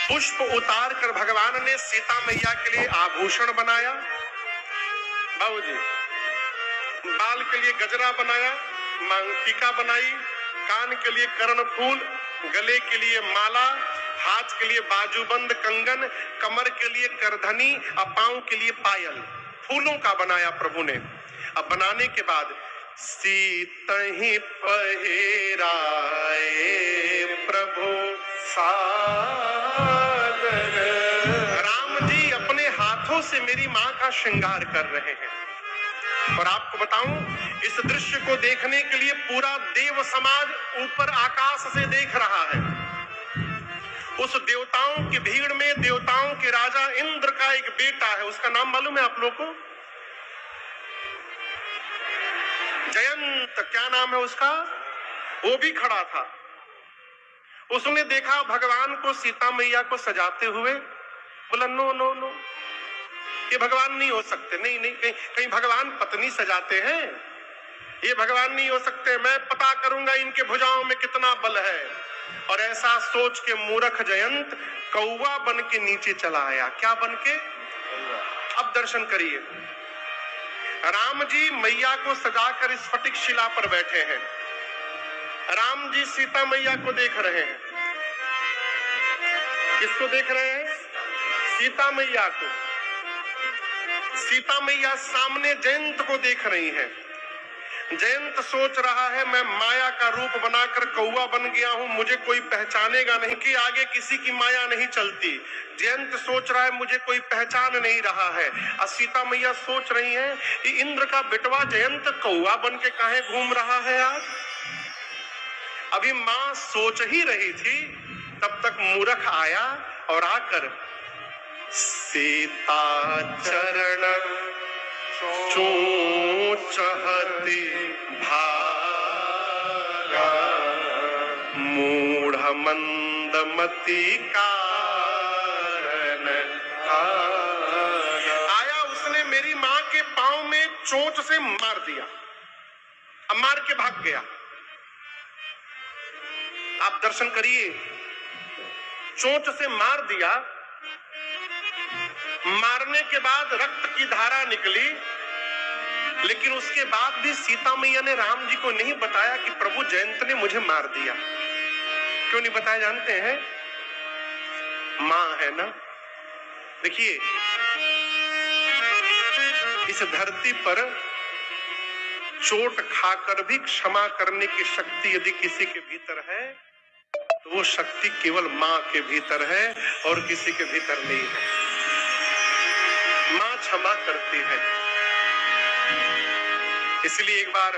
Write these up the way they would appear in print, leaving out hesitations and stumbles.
पुष्प उतार कर भगवान ने सीता मैया के लिए आभूषण बनाया, बाबूजी बाल के लिए गजरा बनाया, मांग टीका बनाई, कान के लिए कर्ण फूल, गले के लिए माला, हाथ के लिए बाजूबंद कंगन, कमर के लिए करधनी और पांव के लिए पायल, फूलों का बनाया प्रभु ने। अब बनाने के बाद सीतहि पहिराए प्रभु सादर, राम जी अपने हाथों से मेरी मां का श्रृंगार कर रहे हैं। और आपको बताऊं, इस दृश्य को देखने के लिए पूरा देव समाज ऊपर आकाश से देख रहा है। उस देवताओं की भीड़ में देवताओं के राजा इंद्र का एक बेटा है, उसका नाम मालूम है आप लोगों को? जयंत, क्या नाम है उसका? वो भी खड़ा था। उसने देखा भगवान को, सीता मैया को सजाते हुए, बोला नो नो नो, ये भगवान नहीं हो सकते। नहीं नहीं, कहीं भगवान पत्नी सजाते हैं? ये भगवान नहीं हो सकते, मैं पता करूंगा इनके भुजाओं में कितना बल है। और ऐसा सोच के मूर्ख जयंत कौवा बन के नीचे चला आया। क्या बन के? अब दर्शन करिए, राम जी मैया को सजाकर स्फटिक शिला पर बैठे हैं। राम जी सीता मैया को देख रहे हैं। किसको देख रहे हैं? सीता मैया को। सीता मैया सामने जयंत को देख रही है। जयंत सोच रहा है मैं माया का रूप बनाकर कौवा बन गया हूं, मुझे कोई पहचानेगा नहीं, कि आगे किसी की माया नहीं चलती। जयंत सोच रहा है मुझे कोई पहचान नहीं रहा है। और सीता मैया सोच रही है कि इंद्र का बेटवा जयंत कौवा बन के काहे घूम रहा है आज। अभी मां सोच ही रही थी, तब तक मूर्ख आया और आकर सीता चरण चोचहति भागा, मूढ़ मंदमति कारण आया। उसने मेरी मां के पांव में चोंच से मार दिया, अब मार के भाग गया। आप दर्शन करिए, चोंच से मार दिया। मारने के बाद रक्त की धारा निकली, लेकिन उसके बाद भी सीता मैया ने राम जी को नहीं बताया कि प्रभु जयंत ने मुझे मार दिया। क्यों नहीं बताया जानते हैं? मां है ना। देखिए, इस धरती पर चोट खाकर भी क्षमा करने की शक्ति यदि किसी के भीतर है, तो वो शक्ति केवल मां के भीतर है और किसी के भीतर नहीं है। मां क्षमा करती है। इसलिए एक बार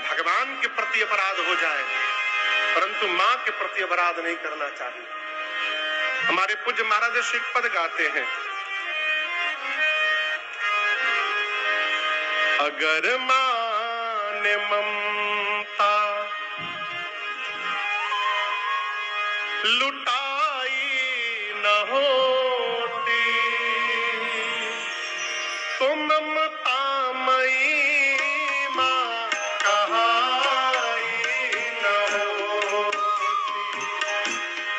भगवान के प्रति अपराध हो जाए, परंतु मां के प्रति अपराध नहीं करना चाहिए। हमारे पूज्य महाराज श्री पद गाते हैं, अगर मां ने ममता लुटाई न होती, तो ममता मई मां कहाई न होती,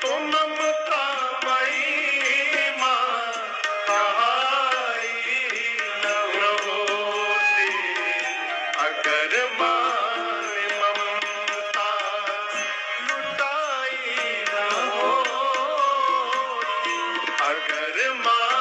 तो ममता मई मां कहाई न होती। अगर मां ने ममता लुटाई न होती, अगर मां